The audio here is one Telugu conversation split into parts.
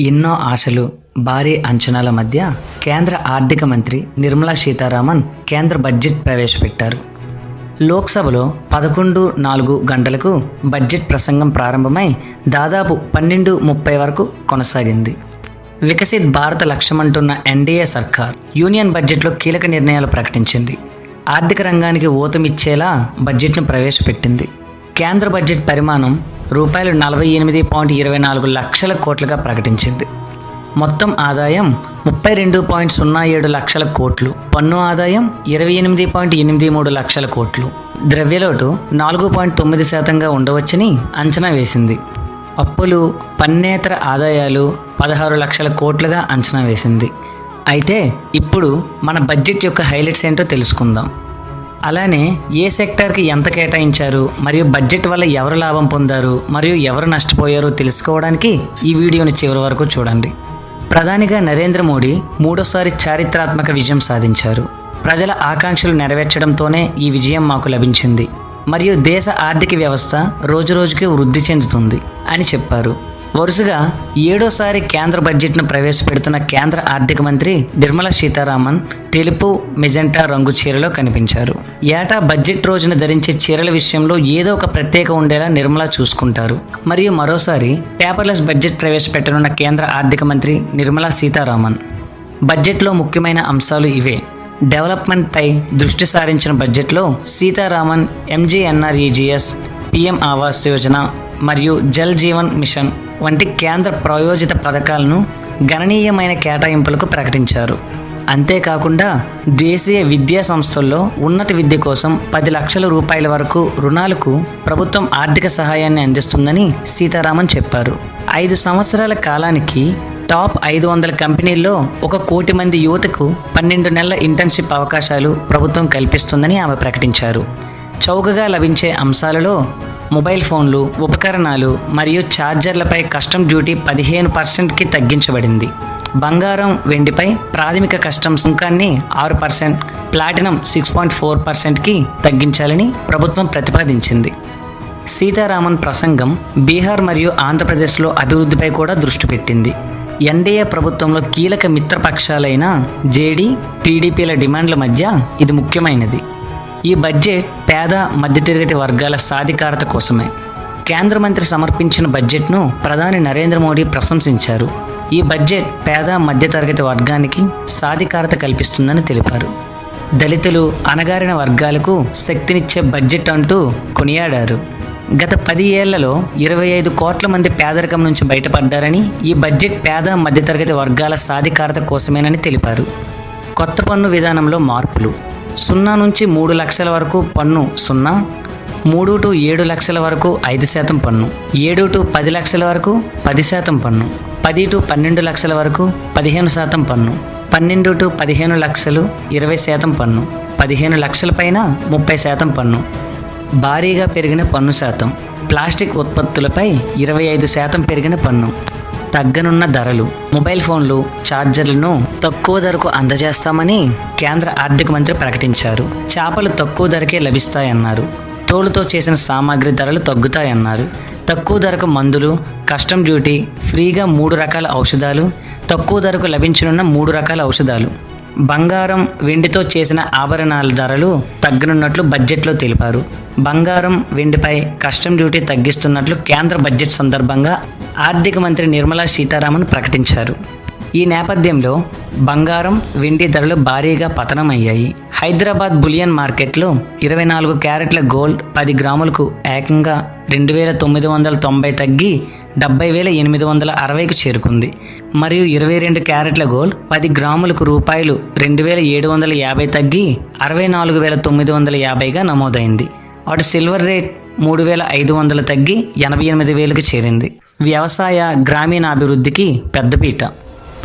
ఎన్నో ఆశలు, భారీ అంచనాల మధ్య కేంద్ర ఆర్థిక మంత్రి నిర్మలా సీతారామన్ కేంద్ర బడ్జెట్ ప్రవేశపెట్టారు. లోక్సభలో 11:04 గంటలకు బడ్జెట్ ప్రసంగం ప్రారంభమై దాదాపు 12:30 వరకు కొనసాగింది. వికసిత్ భారత లక్ష్యమంటున్న ఎన్డీఏ సర్కార్ యూనియన్ బడ్జెట్లో కీలక నిర్ణయాలు ప్రకటించింది. ఆర్థిక రంగానికి ఊతమిచ్చేలా బడ్జెట్ను ప్రవేశపెట్టింది. కేంద్ర బడ్జెట్ పరిమాణం రూపాయలు 48.24 లక్షల కోట్లుగా ప్రకటించింది. మొత్తం ఆదాయం 32.07 లక్షల కోట్లు, పన్ను ఆదాయం 28.83 లక్షల కోట్లు, ద్రవ్యలోటు 4.9% ఉండవచ్చని అంచనా వేసింది. అప్పులు, పన్నేతర ఆదాయాలు 16 లక్షల కోట్లుగా అంచనా వేసింది. అయితే ఇప్పుడు మన బడ్జెట్ యొక్క హైలైట్స్ ఏంటో తెలుసుకుందాం. అలానే ఏ సెక్టార్కి ఎంత కేటాయించారు, మరియు బడ్జెట్ వల్ల ఎవరు లాభం పొందారు మరియు ఎవరు నష్టపోయారో తెలుసుకోవడానికి ఈ వీడియోని చివరి వరకు చూడండి. ప్రధానిగా నరేంద్ర మోడీ మూడోసారి చారిత్రాత్మక విజయం సాధించారు. ప్రజల ఆకాంక్షలు నెరవేర్చడంతోనే ఈ విజయం మాకు లభించింది మరియు దేశ ఆర్థిక వ్యవస్థ రోజురోజుకి వృద్ధి చెందుతుంది అని చెప్పారు. వరుసగా 7వ కేంద్ర బడ్జెట్ను ప్రవేశపెడుతున్న కేంద్ర ఆర్థిక మంత్రి నిర్మలా సీతారామన్ తెలుపు, మెజెంటా రంగు చీరలో కనిపించారు. ఏటా బడ్జెట్ రోజున ధరించే చీరల విషయంలో ఏదో ఒక ప్రత్యేక ఉండేలా నిర్మలా చూసుకుంటారు. మరియు మరోసారి పేపర్లెస్ బడ్జెట్ ప్రవేశపెట్టనున్న కేంద్ర ఆర్థిక మంత్రి నిర్మలా సీతారామన్. బడ్జెట్లో ముఖ్యమైన అంశాలు ఇవే. డెవలప్మెంట్పై దృష్టి సారించిన బడ్జెట్లో సీతారామన్ MGNREGS, PM ఆవాస్ యోజన మరియు జల్ జీవన్ మిషన్ వంటి కేంద్ర ప్రాయోజిత పథకాలను గణనీయమైన కేటాయింపులకు ప్రకటించారు. అంతేకాకుండా దేశీయ విద్యా సంస్థల్లో ఉన్నత విద్య కోసం 10 లక్షల రూపాయల వరకు రుణాలకు ప్రభుత్వం ఆర్థిక సహాయాన్ని అందిస్తుందని సీతారామన్ చెప్పారు. 5 సంవత్సరాల కాలానికి టాప్ 500 కంపెనీల్లో 1 కోటి మంది యువతకు 12 నెలల ఇంటర్న్షిప్ అవకాశాలు ప్రభుత్వం కల్పిస్తుందని ఆమె ప్రకటించారు. చౌకగా లభించే అంశాలలో మొబైల్ ఫోన్లు, ఉపకరణాలు మరియు ఛార్జర్లపై కస్టమ్ డ్యూటీ 15%కి తగ్గించబడింది. బంగారం, వెండిపై ప్రాథమిక కస్టమ్ సుంకాన్ని 6%, ప్లాటినం 6.4%కి తగ్గించాలని ప్రభుత్వం ప్రతిపాదించింది. సీతారామన్ ప్రసంగం బీహార్ మరియు ఆంధ్రప్రదేశ్లో అభివృద్ధిపై కూడా దృష్టి పెట్టింది. ఎన్డీఏ ప్రభుత్వంలో కీలక మిత్రపక్షాలైన జేడీ, టీడీపీల డిమాండ్ల మధ్య ఇది ముఖ్యమైనది. ఈ బడ్జెట్ పేద, మధ్యతరగతి వర్గాల సాధికారత కోసమే. కేంద్ర మంత్రి సమర్పించిన బడ్జెట్ను ప్రధాని నరేంద్ర మోడీ ప్రశంసించారు. ఈ బడ్జెట్ పేద, మధ్యతరగతి వర్గానికి సాధికారత కల్పిస్తుందని తెలిపారు. దళితులు, అణగారిన వర్గాలకు శక్తినిచ్చే బడ్జెట్ అంటూ కొనియాడారు. గత 10 ఏళ్లలో 25 కోట్ల మంది పేదరికం నుంచి బయటపడ్డారని, ఈ బడ్జెట్ పేద, మధ్యతరగతి వర్గాల సాధికారత కోసమేనని తెలిపారు. కొత్త పన్ను విధానంలో మార్పులు. 0 నుంచి 3 లక్షల వరకు పన్ను 0, 3 to 7 లక్షల వరకు 5% పన్ను, 7 to 10 లక్షల వరకు 10% పన్ను, 10 to 12 లక్షల వరకు 15% పన్ను, 12 to 15 లక్షలు 20% పన్ను, 15 లక్షల పైన 30% పన్ను. భారీగా పెరిగిన పన్ను శాతం. ప్లాస్టిక్ ఉత్పత్తులపై 25% పెరిగిన పన్ను. తగ్గనున్న ధరలు. మొబైల్ ఫోన్లు, ఛార్జర్లను తక్కువ ధరకు అందజేస్తామని కేంద్ర ఆర్థిక మంత్రి ప్రకటించారు. చేపలు తక్కువ ధరకే లభిస్తాయన్నారు. తోలుతో చేసిన సామాగ్రి ధరలు తగ్గుతాయన్నారు. తక్కువ ధరకు మందులు, కస్టమ్ డ్యూటీ, ఫ్రీగా 3 రకాల ఔషధాలు, తక్కువ ధరకు లభించనున్న 3 రకాల ఔషధాలు. బంగారం, వెండితో చేసిన ఆభరణాల ధరలు తగ్గనున్నట్లు బడ్జెట్లో తెలిపారు. బంగారం, వెండిపై కస్టమ్ డ్యూటీ తగ్గిస్తున్నట్లు కేంద్ర బడ్జెట్ సందర్భంగా ఆర్థిక మంత్రి నిర్మలా సీతారామన్ ప్రకటించారు. ఈ నేపథ్యంలో బంగారం, వెండి ధరలు భారీగా పతనమయ్యాయి. హైదరాబాద్ బులియన్ మార్కెట్లో 24 క్యారెట్ల గోల్డ్ 10 గ్రాములకు ఏకంగా 2,990 తగ్గి 70,860కు చేరుకుంది. మరియు 22 క్యారెట్ల గోల్డ్ 10 గ్రాములకు రూపాయలు 2,750 తగ్గి 64,950గా నమోదైంది. అటు సిల్వర్ రేట్ 3,500 తగ్గి 88,000కు చేరింది. వ్యవసాయ, గ్రామీణాభివృద్ధికి పెద్దపీట.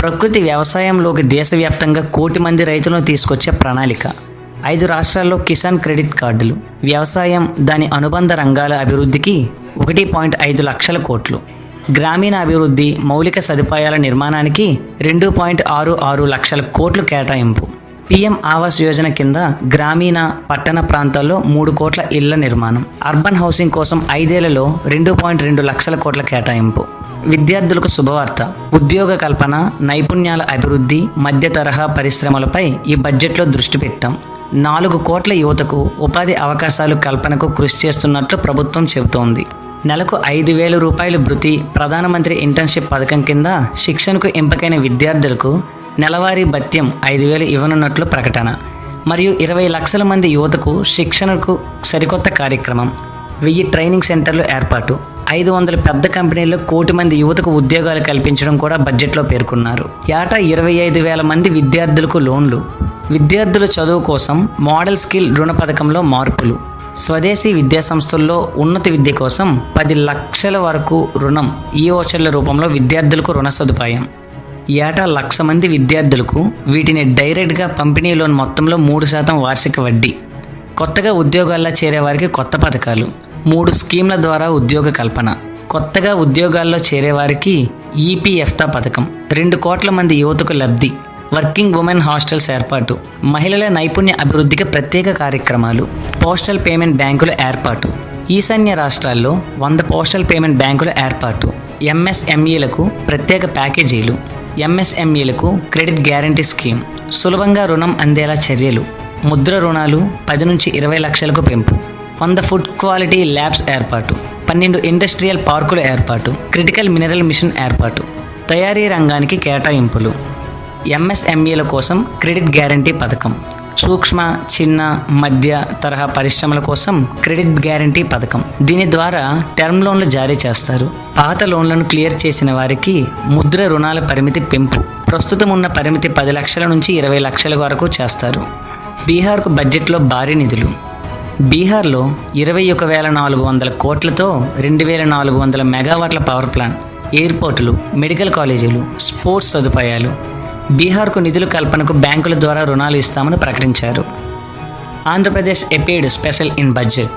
ప్రకృతి వ్యవసాయంలోకి దేశవ్యాప్తంగా 1 కోటి మంది రైతులను తీసుకొచ్చే ప్రణాళిక. 5 రాష్ట్రాల్లో కిసాన్ క్రెడిట్ కార్డులు. వ్యవసాయం, దాని అనుబంధ రంగాల అభివృద్ధికి 1.5 లక్షల కోట్లు. గ్రామీణ అభివృద్ధి, మౌలిక సదుపాయాల నిర్మాణానికి 2.66 లక్షల కోట్లు కేటాయింపు. PM ఆవాస్ యోజన కింద గ్రామీణ, పట్టణ ప్రాంతాల్లో 3 కోట్ల ఇళ్ల నిర్మాణం. అర్బన్ హౌసింగ్ కోసం 5 ఏళ్లలో 2.2 లక్షల కోట్ల కేటాయింపు. విద్యార్థులకు శుభవార్త. ఉద్యోగ కల్పన, నైపుణ్యాల అభివృద్ధి, మధ్య తరహా పరిశ్రమలపై ఈ బడ్జెట్లో దృష్టి పెట్టాం. 4 కోట్ల యువతకు ఉపాధి అవకాశాలు కల్పనకు కృషి చేస్తున్నట్లు ప్రభుత్వం చెబుతోంది. నెలకు 5,000 రూపాయలు భృతి, ప్రధానమంత్రి ఇంటర్న్షిప్ పథకం కింద శిక్షణకు ఎంపికైన విద్యార్థులకు నెలవారీ భత్యం 5,000 ఇవ్వనున్నట్లు ప్రకటన. మరియు 20 లక్షల మంది యువతకు శిక్షణకు సరికొత్త కార్యక్రమం. 1000 ట్రైనింగ్ సెంటర్లు ఏర్పాటు. 500 పెద్ద కంపెనీల్లో 1 కోటి మంది యువతకు ఉద్యోగాలు కల్పించడం కూడా బడ్జెట్లో పేర్కొన్నారు. ఏటా 25,000 మంది విద్యార్థులకు లోన్లు. విద్యార్థుల చదువు కోసం మోడల్ స్కిల్ రుణ పథకంలో మార్పులు. స్వదేశీ విద్యాసంస్థల్లో ఉన్నత విద్య కోసం 10 లక్షల వరకు రుణం ఈ వోచర్ల రూపంలో విద్యార్థులకు రుణ సదుపాయం. ఏటా 1,00,000 మంది విద్యార్థులకు వీటిని డైరెక్ట్గా పంపిణీ లోన్ మొత్తంలో 3% వార్షిక వడ్డీ. కొత్తగా ఉద్యోగాల్లో చేరే వారికి కొత్త పథకాలు. 3 స్కీమ్ల ద్వారా ఉద్యోగ కల్పన. కొత్తగా ఉద్యోగాల్లో చేరేవారికి ఈపీఎఫ్తా పథకం. 2 కోట్ల మంది యువతకు లబ్ధి. వర్కింగ్ ఉమెన్ హాస్టల్స్ ఏర్పాటు. మహిళల నైపుణ్య అభివృద్ధికి ప్రత్యేక కార్యక్రమాలు. పోస్టల్ పేమెంట్ బ్యాంకుల ఏర్పాటు. ఈశాన్య రాష్ట్రాల్లో 100 పోస్టల్ పేమెంట్ బ్యాంకుల ఏర్పాటు. ఎంఎస్ఎంఈలకు ప్రత్యేక ప్యాకేజీలు. ఎంఎస్ఎంఈలకు క్రెడిట్ గ్యారంటీ స్కీమ్. సులభంగా రుణం అందేలా చర్యలు. ముద్ర రుణాలు 10 నుంచి 20 లక్షలకు పెంపు. 100 ఫుడ్ క్వాలిటీ ల్యాబ్స్ ఏర్పాటు. 12 ఇండస్ట్రియల్ పార్కుల ఏర్పాటు. క్రిటికల్ మినరల్ మిషన్ ఏర్పాటు. తయారీ రంగానికి కేటాయింపులు. ఎంఎస్ఎంఈల కోసం క్రెడిట్ గ్యారంటీ పథకం. సూక్ష్మ, చిన్న, మధ్య తరహా పరిశ్రమల కోసం క్రెడిట్ గ్యారంటీ పథకం. దీని ద్వారా టర్మ్ లోన్లు జారీ చేస్తారు. పాత లోన్లను క్లియర్ చేసిన వారికి ముద్ర రుణాల పరిమితి పెంపు. ప్రస్తుతం ఉన్న పరిమితి 10 లక్షల నుంచి 20 లక్షల వరకు చేస్తారు. బీహార్కు బడ్జెట్లో భారీ నిధులు. బీహార్లో 21,400 కోట్లతో 2,400 మెగావాట్ల పవర్ ప్లాంట్, ఎయిర్పోర్టులు, మెడికల్ కాలేజీలు, స్పోర్ట్స్ సదుపాయాలు. బీహార్కు నిధుల కల్పనకు బ్యాంకుల ద్వారా రుణాలు ఇస్తామని ప్రకటించారు. ఆంధ్రప్రదేశ్ ఎపేడ్ స్పెషల్ ఇన్ బడ్జెట్.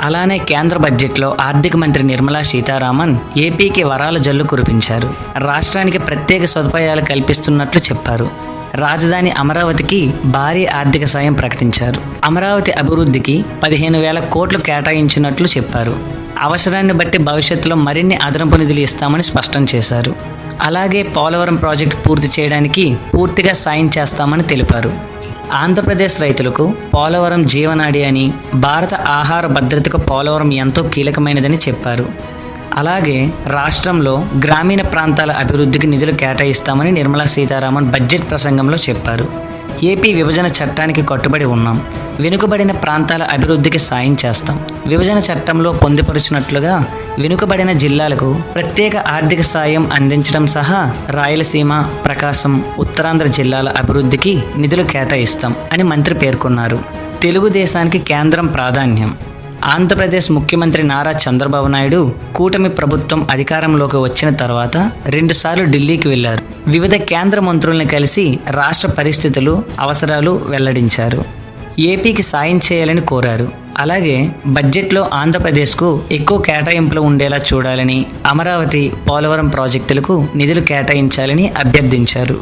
అలానే కేంద్ర బడ్జెట్లో ఆర్థిక మంత్రి నిర్మలా సీతారామన్ ఏపీకి వరాల జల్లు కురిపించారు. రాష్ట్రానికి ప్రత్యేక సదుపాయాలు కల్పిస్తున్నట్లు చెప్పారు. రాజధాని అమరావతికి భారీ ఆర్థిక సాయం ప్రకటించారు. అమరావతి అభివృద్ధికి 15,000 కోట్లు కేటాయించినట్లు చెప్పారు. అవసరాన్ని బట్టి భవిష్యత్తులో మరిన్ని అదనపు నిధులు ఇస్తామని స్పష్టం చేశారు. అలాగే పోలవరం ప్రాజెక్టు పూర్తి చేయడానికి పూర్తిగా సాయం చేస్తామని తెలిపారు. ఆంధ్రప్రదేశ్ రైతులకు పోలవరం జీవనాడి అని, భారత ఆహార భద్రతకు పోలవరం ఎంతో కీలకమైనదని చెప్పారు. అలాగే రాష్ట్రంలో గ్రామీణ ప్రాంతాల అభివృద్ధికి నిధులు కేటాయిస్తామని నిర్మలా సీతారామన్ బడ్జెట్ ప్రసంగంలో చెప్పారు. ఏపీ విభజన చట్టానికి కట్టుబడి ఉన్నాం. వెనుకబడిన ప్రాంతాల అభివృద్ధికి సాయం చేస్తాం. విభజన చట్టంలో పొందుపరిచినట్లుగా వెనుకబడిన జిల్లాలకు ప్రత్యేక ఆర్థిక సాయం అందించడం సహా రాయలసీమ, ప్రకాశం, ఉత్తరాంధ్ర జిల్లాల అభివృద్ధికి నిధులు కేటాయిస్తాం అని మంత్రి పేర్కొన్నారు. తెలుగుదేశానికి కేంద్రం ప్రాధాన్యం. ఆంధ్రప్రదేశ్ ముఖ్యమంత్రి నారా చంద్రబాబు నాయుడు కూటమి ప్రభుత్వం అధికారంలోకి వచ్చిన తర్వాత 2 సార్లు ఢిల్లీకి వెళ్లారు. వివిధ కేంద్ర మంత్రుల్ని కలిసి రాష్ట్ర పరిస్థితులు, అవసరాలు వెల్లడించారు. ఏపీకి సాయం చేయాలని కోరారు. అలాగే బడ్జెట్లో ఆంధ్రప్రదేశ్కు ఎక్కువ కేటాయింపులు ఉండేలా చూడాలని, అమరావతి, పోలవరం ప్రాజెక్టులకు నిధులు కేటాయించాలని అభ్యర్థించారు.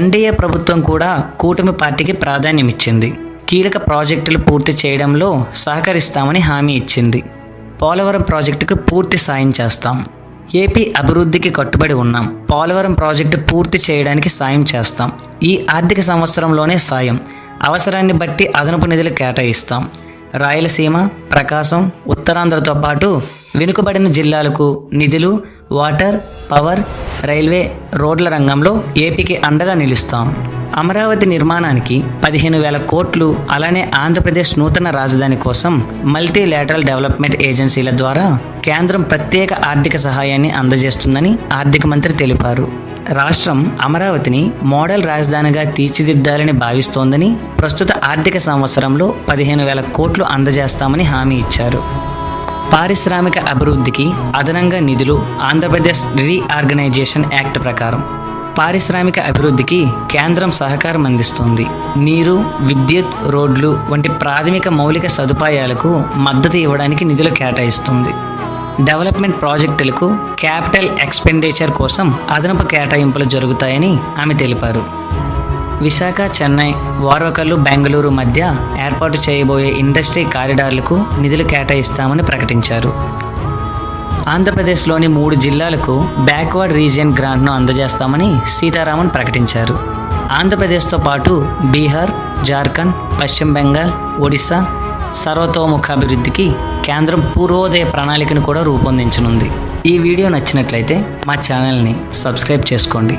ఎన్డీఏ ప్రభుత్వం కూడా కూటమి పార్టీకి ప్రాధాన్యమిచ్చింది. కీలక ప్రాజెక్టులు పూర్తి చేయడంలో సహకరిస్తామని హామీ ఇచ్చింది. పోలవరం ప్రాజెక్టుకు పూర్తి సాయం చేస్తాం. ఏపీ అభివృద్ధికి కట్టుబడి ఉన్నాం. పోలవరం ప్రాజెక్టు పూర్తి చేయడానికి సాయం చేస్తాం. ఈ ఆర్థిక సంవత్సరంలోనే సాయం. అవసరాన్ని బట్టి అదనపు నిధులు కేటాయిస్తాం. రాయలసీమ, ప్రకాశం, ఉత్తరాంధ్రతో పాటు వెనుకబడిన జిల్లాలకు నిధులు, వాటర్, పవర్, రైల్వే, రోడ్ల రంగంలో ఏపీకి అండగా నిలుస్తాం. అమరావతి నిర్మాణానికి 15,000 కోట్లు, అలానే ఆంధ్రప్రదేశ్ నూతన రాజధాని కోసం మల్టీలాటరల్ డెవలప్మెంట్ ఏజెన్సీల ద్వారా కేంద్రం ప్రత్యేక ఆర్థిక సహాయాన్ని అందజేస్తుందని ఆర్థిక మంత్రి తెలిపారు. రాష్ట్రం అమరావతిని మోడల్ రాజధానిగా తీర్చిదిద్దాలని భావిస్తోందని, ప్రస్తుత ఆర్థిక సంవత్సరంలో 15,000 కోట్లు అందజేస్తామని హామీ ఇచ్చారు. పారిశ్రామిక అభివృద్ధికి అదనంగా నిధులు. ఆంధ్రప్రదేశ్ రీఆర్గనైజేషన్ యాక్ట్ ప్రకారం పారిశ్రామిక అభివృద్ధికి కేంద్రం సహకారం అందిస్తుంది. నీరు, విద్యుత్, రోడ్లు వంటి ప్రాథమిక మౌలిక సదుపాయాలకు మద్దతు ఇవ్వడానికి నిధులు కేటాయిస్తుంది. డెవలప్మెంట్ ప్రాజెక్టులకు క్యాపిటల్ ఎక్స్పెండిచర్ కోసం అదనపు కేటాయింపులు జరుగుతాయని ఆమె తెలిపారు. విశాఖ, చెన్నై, వార్వకల్లు, బెంగళూరు మధ్య ఏర్పాటు చేయబోయే ఇండస్ట్రీ కారిడార్లకు నిధులు కేటాయిస్తామని ప్రకటించారు. ఆంధ్రప్రదేశ్లోని 3 జిల్లాలకు బ్యాక్వర్డ్ రీజియన్ గ్రాంట్ను అందజేస్తామని సీతారామన్ ప్రకటించారు. ఆంధ్రప్రదేశ్తో పాటు బీహార్, జార్ఖండ్, పశ్చిమ బెంగాల్, ఒడిశా సర్వతోముఖాభివృద్ధికి కేంద్రం పూర్వోదయ ప్రణాళికను కూడా రూపొందించనుంది. ఈ వీడియో నచ్చినట్లయితే మా ఛానల్ని సబ్స్క్రైబ్ చేసుకోండి.